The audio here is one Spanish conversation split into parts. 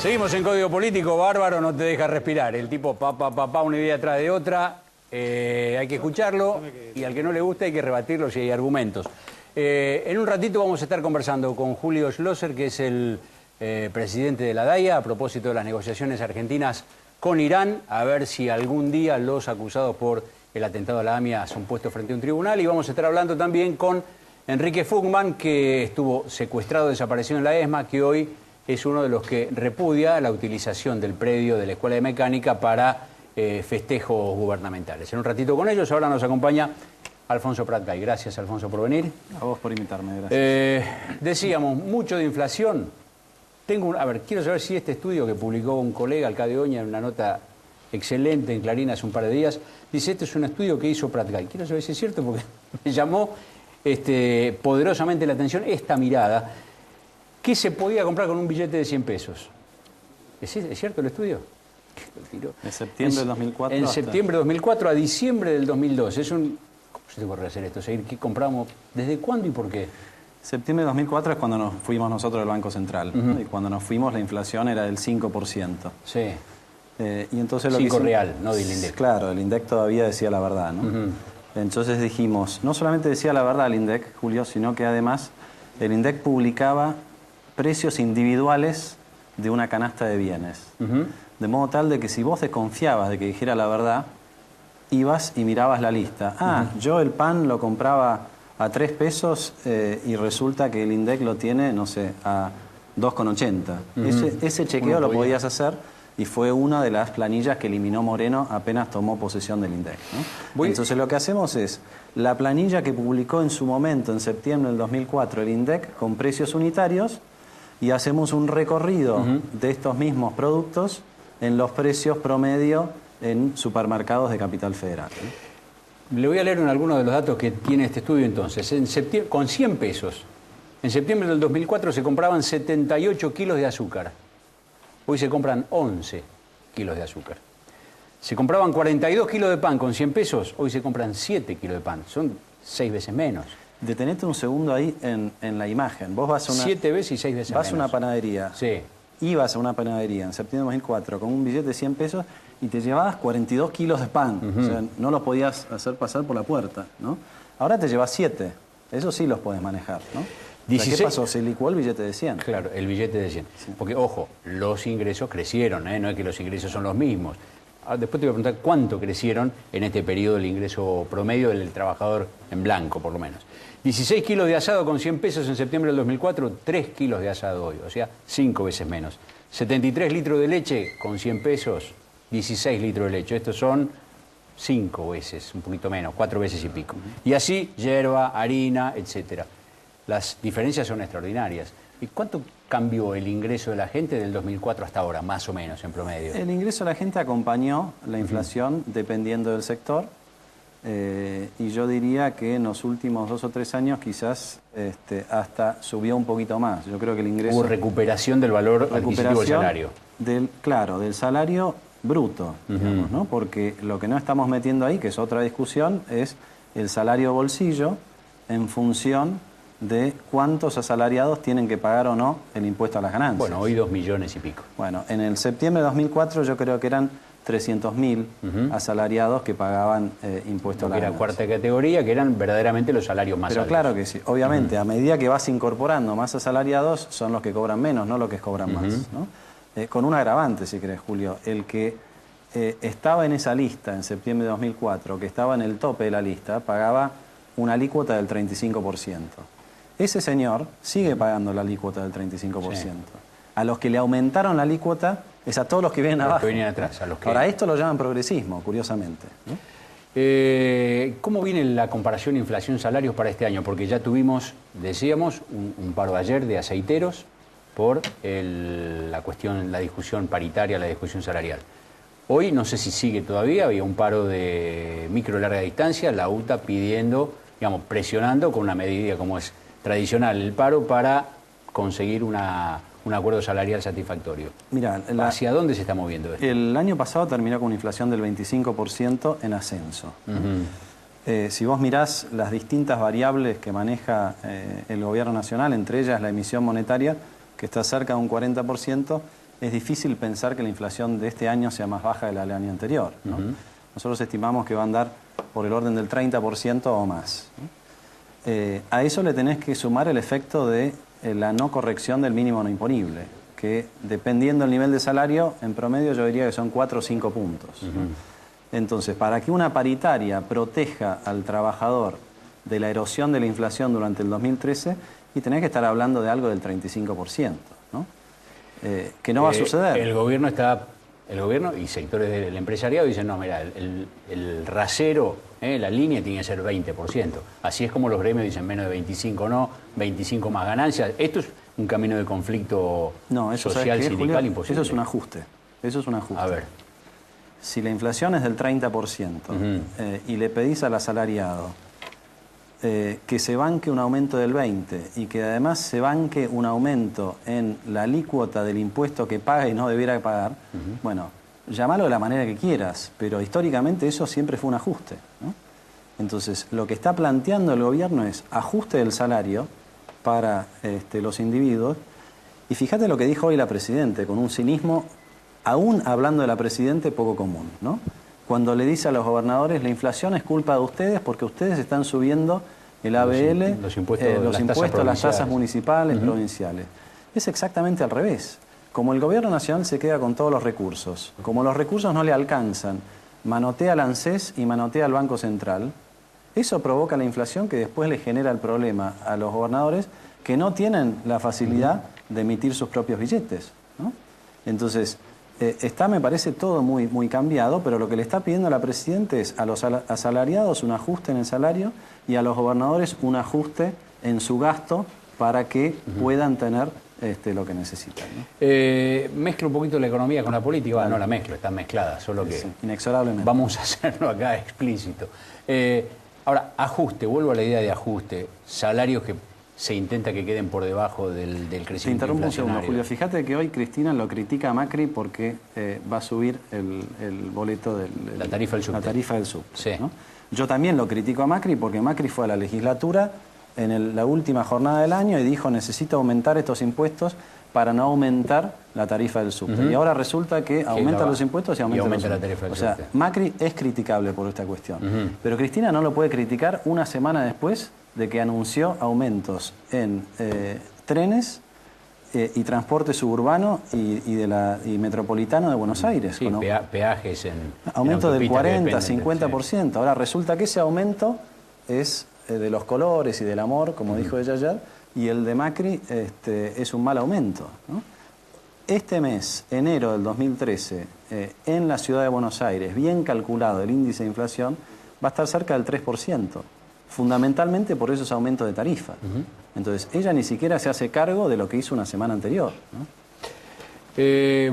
Seguimos en Código Político. Bárbaro no te deja respirar. El tipo una idea atrás de otra. Hay que escucharlo y al que no le gusta hay que rebatirlo si hay argumentos. En un ratito vamos a estar conversando con Julio Schlosser, que es el presidente de la DAIA, a propósito de las negociaciones argentinas con Irán, a ver si algún día los acusados por el atentado a la AMIA son puestos frente a un tribunal. Y vamos a estar hablando también con Enrique Fugman, que estuvo secuestrado, desaparecido en la ESMA, que hoy es uno de los que repudia la utilización del predio de la Escuela de Mecánica para festejos gubernamentales. En un ratito con ellos, ahora nos acompaña Alfonso Pratgay. Gracias, Alfonso, por venir. A vos por invitarme, gracias. Decíamos, mucho de inflación. Quiero saber si este estudio que publicó un colega, Alcade Oña, en una nota excelente en Clarín hace un par de días, dice, este es un estudio que hizo Pratgay. Quiero saber si es cierto, porque me llamó poderosamente la atención esta mirada. ¿Qué se podía comprar con un billete de 100 pesos? ¿Es cierto el estudio? De septiembre del 2004 En hasta... septiembre de 2004 a diciembre del 2002. ¿Cómo se te ocurre hacer esto? Seguir, ¿qué compramos? ¿Desde cuándo y por qué? Septiembre de 2004 es cuando nos fuimos nosotros del Banco Central. Y cuando nos fuimos la inflación era del 5%. Sí. Y entonces 5 real, no del INDEC. Claro, el INDEC todavía decía la verdad, ¿no? Entonces dijimos, no solamente decía la verdad el INDEC, Julio, sino que además el INDEC publicaba precios individuales de una canasta de bienes. De modo tal de que si vos desconfiabas de que dijera la verdad, ibas y mirabas la lista. Yo el pan lo compraba a 3 pesos y resulta que el INDEC lo tiene, no sé, a 2,80. Ese chequeo lo podías hacer y fue una de las planillas que eliminó Moreno apenas tomó posesión del INDEC, ¿no? Entonces lo que hacemos es la planilla que publicó en su momento, en septiembre del 2004, el INDEC con precios unitarios, y hacemos un recorrido de estos mismos productos en los precios promedio en supermercados de Capital Federal. Le voy a leer algunos de los datos que tiene este estudio entonces. Con 100 pesos, en septiembre del 2004 se compraban 78 kilos de azúcar. Hoy se compran 11 kilos de azúcar. Se compraban 42 kilos de pan con 100 pesos, hoy se compran 7 kilos de pan. Son 6 veces menos. Detenete un segundo ahí en la imagen. Vos vas a una... 7 veces y 6 veces menos. Vas a una panadería. Sí. Ibas a una panadería en septiembre de 2004 con un billete de 100 pesos y te llevabas 42 kilos de pan. O sea, no los podías hacer pasar por la puerta, ¿no? Ahora te llevas 7. Eso sí los puedes manejar, ¿no? 16... ¿Qué pasó? Se licuó el billete de 100. Claro, el billete de 100. Sí. Porque, ojo, los ingresos crecieron, no es que los ingresos son los mismos. Después te voy a preguntar cuánto crecieron en este periodo el ingreso promedio del trabajador en blanco, por lo menos. 16 kilos de asado con 100 pesos en septiembre del 2004, 3 kilos de asado hoy, o sea, 5 veces menos. 73 litros de leche con 100 pesos, 16 litros de leche. Estos son 5 veces, un poquito menos, 4 veces y pico. Y así, yerba, harina, etcétera. Las diferencias son extraordinarias. ¿Y cuánto cambió el ingreso de la gente del 2004 hasta ahora, más o menos, en promedio? El ingreso de la gente acompañó la inflación dependiendo del sector. Y yo diría que en los últimos 2 o 3 años quizás hasta subió un poquito más. Yo creo que el ingreso... Hubo recuperación del valor adquisitivo del salario. Claro, del salario bruto, digamos, ¿no? Porque lo que no estamos metiendo ahí, que es otra discusión, es el salario bolsillo en función de cuántos asalariados tienen que pagar o no el impuesto a las ganancias. Bueno, hoy 2 millones y pico. Bueno, en el septiembre de 2004 yo creo que eran 300.000 asalariados que pagaban impuestos a la ganancia. Era cuarta categoría, que eran verdaderamente los salarios más altos. Pero claro que sí. Obviamente, a medida que vas incorporando más asalariados, son los que cobran menos, no los que cobran más, ¿no? Con un agravante, si querés, Julio. El que estaba en esa lista en septiembre de 2004, que estaba en el tope de la lista, pagaba una alícuota del 35%. Ese señor sigue pagando la alícuota del 35%. Sí. A los que le aumentaron la alícuota es a todos los que vienen abajo. Que vienen atrás, a los que... Ahora, esto lo llaman progresismo, curiosamente, ¿no? ¿Cómo viene la comparación inflación-salarios para este año? Porque ya tuvimos, decíamos, un paro ayer de aceiteros por la discusión paritaria, la discusión salarial. Hoy, no sé si sigue todavía, había un paro de micro y larga distancia, la UTA pidiendo, digamos, presionando con una medida como es tradicional el paro para conseguir un acuerdo salarial satisfactorio. Mirá, ¿hacia dónde se está moviendo esto? El año pasado terminó con una inflación del 25% en ascenso. Si vos mirás las distintas variables que maneja el gobierno nacional, entre ellas la emisión monetaria, que está cerca de un 40%, es difícil pensar que la inflación de este año sea más baja que la del año anterior, ¿no? Nosotros estimamos que va a andar por el orden del 30% o más, ¿no? A eso le tenés que sumar el efecto de la no corrección del mínimo no imponible, que dependiendo del nivel de salario, en promedio yo diría que son 4 o 5 puntos. Entonces, para que una paritaria proteja al trabajador de la erosión de la inflación durante el 2013, y tenés que estar hablando de algo del 35%, ¿no? Que no va a suceder. El gobierno y sectores del empresariado dicen, no, mira, el rasero, la línea tiene que ser 20%. Así es como los gremios dicen, menos de 25 no, 25 más ganancias. Esto es un camino de conflicto social, sindical, imposible. Eso es un ajuste. Eso es un ajuste. A ver. Si la inflación es del 30% y le pedís al asalariado que se banque un aumento del 20% y que además se banque un aumento en la alícuota del impuesto que paga y no debiera pagar, bueno, llamalo de la manera que quieras, pero históricamente eso siempre fue un ajuste, ¿no? Entonces, lo que está planteando el gobierno es ajuste del salario para los individuos, y fíjate lo que dijo hoy la Presidente, con un cinismo, aún hablando de la Presidente, poco común, ¿no? Cuando le dice a los gobernadores, la inflación es culpa de ustedes porque ustedes están subiendo el ABL, los impuestos, las tasas municipales, provinciales. Es exactamente al revés. Como el gobierno nacional se queda con todos los recursos, como los recursos no le alcanzan, manotea al ANSES y manotea al Banco Central, eso provoca la inflación que después le genera el problema a los gobernadores que no tienen la facilidad de emitir sus propios billetes, ¿no? Entonces, está, me parece, todo muy, muy cambiado, pero lo que le está pidiendo a la Presidenta es a los asalariados un ajuste en el salario y a los gobernadores un ajuste en su gasto para que puedan tener lo que necesitan, ¿no? Mezclo un poquito la economía con la política. Bueno, no la mezclo, están mezcladas, solo que inexorablemente. Vamos a hacerlo acá explícito. Ahora, ajuste, vuelvo a la idea de ajuste, salarios que se intenta que queden por debajo del crecimiento inflacionario. Te interrumpo un segundo, Julio. Fíjate que hoy Cristina lo critica a Macri porque va a subir el boleto la tarifa del subte. La tarifa del subte, sí. ¿no? Yo también lo critico a Macri porque Macri fue a la legislatura en la última jornada del año y dijo necesito aumentar estos impuestos para no aumentar la tarifa del subte. Y ahora resulta que aumenta los impuestos y aumenta la tarifa del subte. O sea, Macri es criticable por esta cuestión. Pero Cristina no lo puede criticar una semana después de que anunció aumentos en trenes y transporte suburbano y metropolitano de Buenos Aires. Sí, peajes en aumento del 40, sí. 50%. Ahora resulta que ese aumento es de los colores y del amor, como dijo ella ayer, y el de Macri es un mal aumento, ¿no? Este mes, enero del 2013, en la ciudad de Buenos Aires, bien calculado el índice de inflación, va a estar cerca del 3%. Fundamentalmente por esos aumentos de tarifa. Entonces, ella ni siquiera se hace cargo de lo que hizo una semana anterior, ¿no?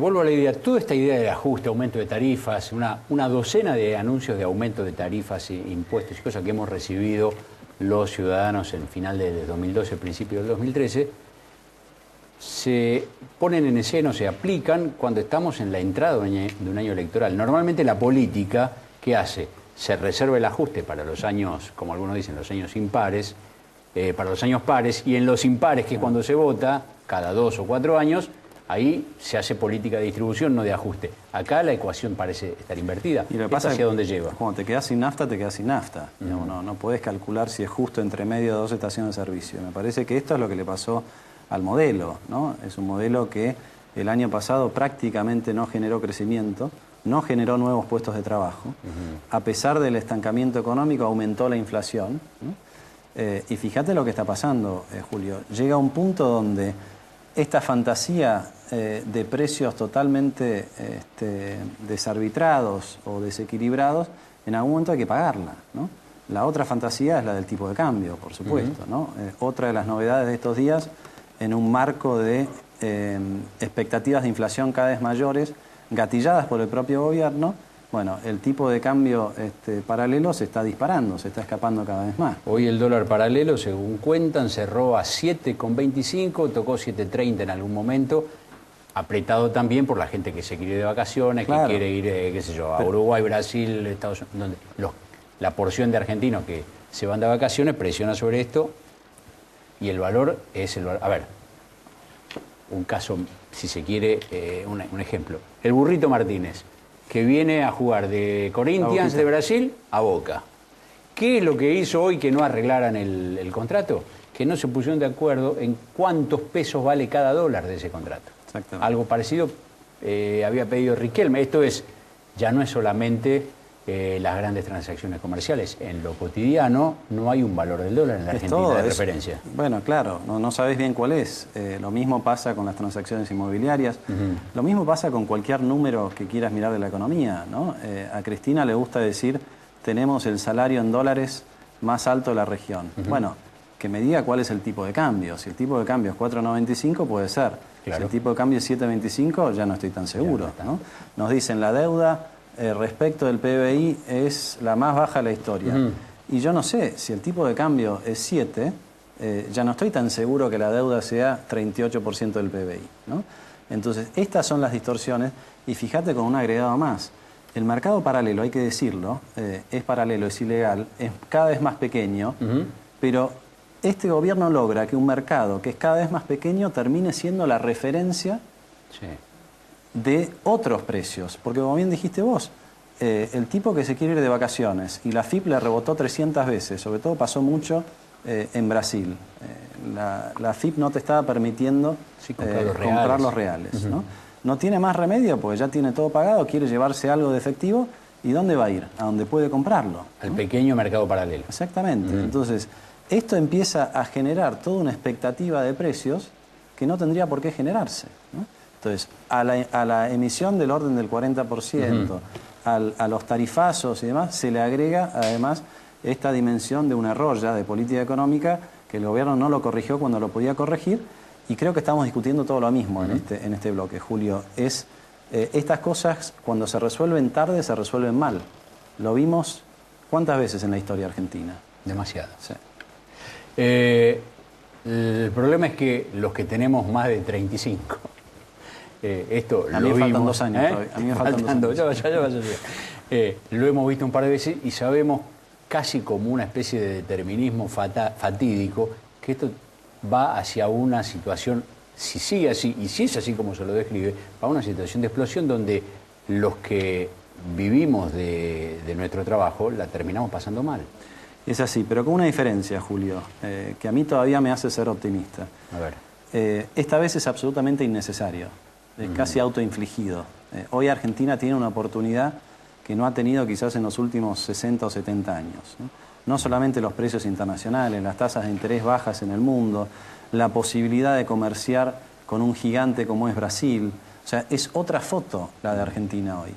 Vuelvo a la idea, toda esta idea del ajuste, aumento de tarifas, una docena de anuncios de aumento de tarifas e impuestos y cosas que hemos recibido los ciudadanos en final del 2012, principio del 2013, se ponen en escena, se aplican cuando estamos en la entrada de un año electoral. Normalmente la política, ¿qué hace? Se reserva el ajuste para los años, como algunos dicen, los años impares, para los años pares, y en los impares, que es cuando se vota, cada 2 o 4 años, ahí se hace política de distribución, no de ajuste. Acá la ecuación parece estar invertida. Y lo que pasa ¿hacia dónde lleva? Cuando te quedas sin nafta, te quedas sin nafta. No podés calcular si es justo entre medio de 2 estaciones de servicio. Me parece que esto es lo que le pasó al modelo, ¿no? Es un modelo que el año pasado prácticamente no generó crecimiento, no generó nuevos puestos de trabajo. A pesar del estancamiento económico, aumentó la inflación, ¿no? Y fíjate lo que está pasando, Julio. Llega un punto donde esta fantasía de precios totalmente desarbitrados o desequilibrados, en algún momento hay que pagarla, ¿no? La otra fantasía es la del tipo de cambio, por supuesto, ¿no? Otra de las novedades de estos días, en un marco de expectativas de inflación cada vez mayores, gatilladas por el propio gobierno, bueno, el tipo de cambio paralelo se está disparando, se está escapando cada vez más. Hoy el dólar paralelo, según cuentan, cerró a 7,25, tocó 7,30 en algún momento, apretado también por la gente que se quiere ir de vacaciones, claro, que quiere ir, qué sé yo, a Uruguay, Brasil, Estados Unidos, donde la porción de argentinos que se van de vacaciones presiona sobre esto y el valor es el valor. A ver, un caso, si se quiere, un ejemplo. El Burrito Martínez, que viene a jugar de Corinthians de Brasil a Boca. ¿Qué es lo que hizo hoy que no arreglaran el contrato? Que no se pusieron de acuerdo en cuántos pesos vale cada dólar de ese contrato. Exactamente. Algo parecido había pedido Riquelme. Esto ya no es solamente las grandes transacciones comerciales. En lo cotidiano no hay un valor del dólar en la Argentina de referencia. Bueno, claro, no sabés bien cuál es. Lo mismo pasa con las transacciones inmobiliarias. Lo mismo pasa con cualquier número que quieras mirar de la economía, ¿no? A Cristina le gusta decir, tenemos el salario en dólares más alto de la región. Bueno, que me diga cuál es el tipo de cambio. Si el tipo de cambio es 4,95 puede ser. Claro. Si el tipo de cambio es 7,25 ya no estoy tan seguro, ¿no? Nos dicen la deuda respecto del PBI es la más baja de la historia. Y yo no sé, si el tipo de cambio es 7, ya no estoy tan seguro que la deuda sea 38% del PBI, ¿no? Entonces, estas son las distorsiones y fíjate con un agregado más. El mercado paralelo, hay que decirlo, es paralelo, es ilegal, es cada vez más pequeño, pero este gobierno logra que un mercado que es cada vez más pequeño termine siendo la referencia de otros precios. Porque como bien dijiste vos, el tipo que se quiere ir de vacaciones y la FIP le rebotó 300 veces, sobre todo pasó mucho en Brasil. La FIP no te estaba permitiendo comprar los reales. No tiene más remedio porque ya tiene todo pagado, quiere llevarse algo de efectivo. ¿Y dónde va a ir? A donde puede comprarlo. Al pequeño mercado paralelo. Exactamente. Entonces, esto empieza a generar toda una expectativa de precios que no tendría por qué generarse, ¿no? Entonces, a la emisión del orden del 40%, a los tarifazos y demás, se le agrega además esta dimensión de un error ya de política económica que el gobierno no lo corrigió cuando lo podía corregir, y creo que estamos discutiendo todo lo mismo en este bloque, Julio. Estas cosas, cuando se resuelven tarde, se resuelven mal. Lo vimos ¿cuántas veces en la historia argentina? Demasiado. Sí. El problema es que los que tenemos más de 35, esto a mí me faltan 2 años todavía. A mí me faltan 2 años. Ya vas a llegar. Lo hemos visto un par de veces y sabemos casi como una especie de determinismo fatídico que esto va hacia una situación, si sigue así, y si es así como se lo describe, va a una situación de explosión donde los que vivimos de nuestro trabajo la terminamos pasando mal. Es así, pero con una diferencia, Julio, que a mí todavía me hace ser optimista. A ver. Esta vez es absolutamente innecesario, casi autoinfligido. Hoy Argentina tiene una oportunidad que no ha tenido quizás en los últimos 60 o 70 años, ¿no? No solamente los precios internacionales, las tasas de interés bajas en el mundo, la posibilidad de comerciar con un gigante como es Brasil. O sea, es otra foto la de Argentina hoy.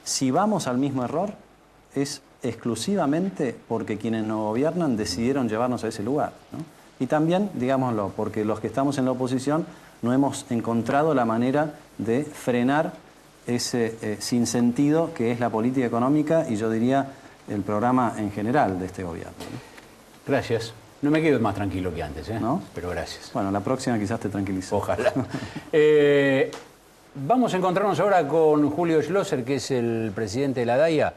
Si vamos al mismo error, es exclusivamente porque quienes nos gobiernan decidieron llevarnos a ese lugar, ¿no? Y también, digámoslo, porque los que estamos en la oposición no hemos encontrado la manera de frenar ese sinsentido que es la política económica y yo diría el programa en general de este gobierno, ¿no? Gracias. No me quedo más tranquilo que antes, ¿no? Pero gracias. Bueno, la próxima quizás te tranquilice. Ojalá. Vamos a encontrarnos ahora con Julio Schlosser, que es el presidente de la DAIA.